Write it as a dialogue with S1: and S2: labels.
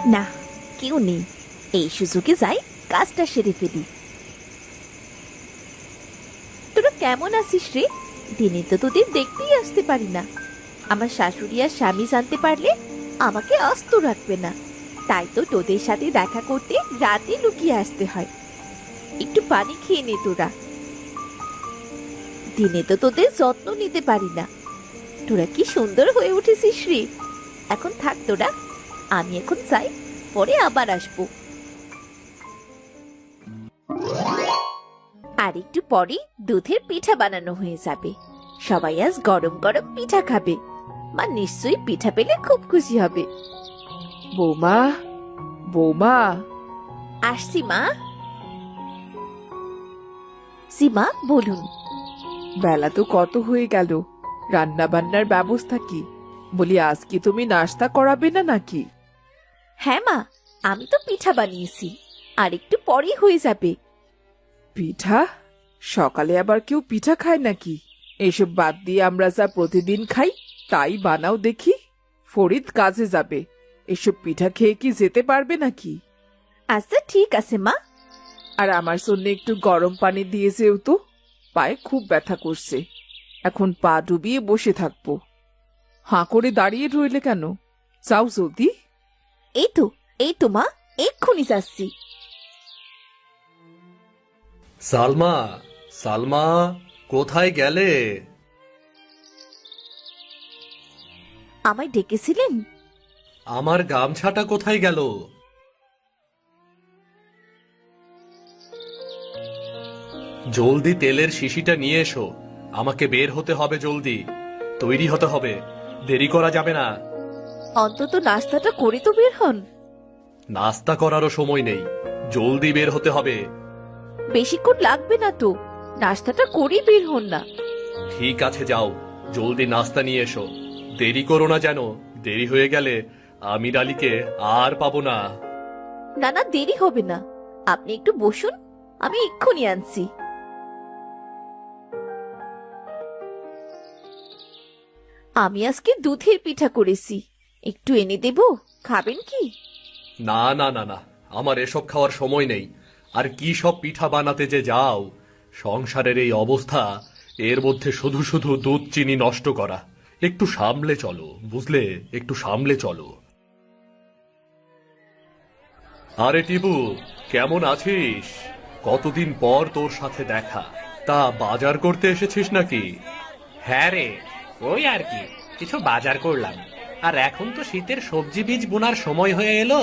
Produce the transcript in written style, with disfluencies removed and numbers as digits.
S1: না, কেউ নেই। এই সুযোগে যাই, কাজটা সেরে ফেলি। তোরা কেমন আছিস রে? দিনে তো তোদের দেখতেই আসতে পারি না। আমার শাশুড়ি আর স্বামী জানতে পারলে আমাকে আস্ত রাখবে না। তাই তো তোদের সাথে দেখা করতে রাতে লুকিয়ে আসতে হয়। একটু পানি খেয়ে নে তোরা। দিনে তো তোদের যত্ন নিতে পারি না। তোরা কি সুন্দর হয়ে উঠেছিস রে। এখন থাক তোরা, আমি এখন যাই, পরে আবার আসবো। আর একটু পরে দুধের পিঠা বানানো হয়ে যাবে। সবাই আজ গরম গরম পিঠা খাবে। মা নিশ্চয়ই পিঠা পেলে খুব খুশি হবে।
S2: বৌমা, বৌমা।
S1: আসছি মা। সীমা বলুন।
S2: বেলা তো কত হয়ে গেল, রান্না বান্নার ব্যবস্থা কি? বলি আজ কি তুমি নাস্তা করাবে না নাকি?
S1: হ্যাঁ মা, আমি তো পিঠা বানিয়েছি, আর একটু পরেই হয়ে যাবে।
S2: পিঠা? সকালে আবার কেউ পিঠা খায় নাকি? এসব বাদ দিয়ে আমরা যা প্রতিদিন খাই তাই বানাও দেখি। ফরিদ কাজে যাবে, এসব পিঠা খেয়ে কি যেতে পারবে নাকি?
S1: আচ্ছা ঠিক আছে মা।
S2: আর আমার জন্য একটু গরম পানি দিয়ে যেও তো, পায়ে খুব ব্যথা করছে। এখন পা ডুবিয়ে বসে থাকবো। হাঁ করে দাঁড়িয়ে রইলে কেন? যাও জলদি।
S1: এই তো, এই তো মা, এক্ষুনি যাচ্ছি।
S3: সালমা, সালমা, কোথায় গেলে?
S1: আমায় ডেকেছিলেন?
S3: আমার গামছাটা কোথায় গেল? জলদি তেলের শিশিটা নিয়ে এসো, আমাকে বের হতে হবে। জলদি তৈরি হতে হবে, দেরি করা যাবে না।
S1: অন্তত নাস্তাটা করে তো বের হন।
S3: নাস্তা করারও সময় নেই, জলদি বের হতে হবে।
S1: বেশিক্ষণ লাগবে না তো, নাস্তাটা করেই বের হন না।
S3: ঠিক আছে, যাও, জলদি নাস্তা নিয়ে এসো। দেরি করো না যেন, দেরি হয়ে গেলে আমির আলীকে আর পাবো না।
S1: না না, দেরি হবে না, আপনি একটু বসুন, আমি এক্ষুনি আনছি। আমি আজকে দুধের পিঠা করেছি, একটু এনে দেব, খাবেন কি?
S3: না না না না, আমার এসব খাওয়ার সময় নেই। আর কি সব পিঠা বানাতে যে যাও, সংসারের এই অবস্থা, এর মধ্যে শুধু শুধু দুধ চিনি নষ্ট করা। একটু সামলে চলো, বুঝলে, একটু সামলে চলো। আরে টিপু, কেমন আছিস? কতদিন পর তোর সাথে দেখা। তা বাজার করতে এসেছিস নাকি?
S4: হ্যাঁ রে, ওই আর কি, কিছু বাজার করলাম। আর এখন তো শীতের সবজি বীজ বোনার সময় হয়ে এলো।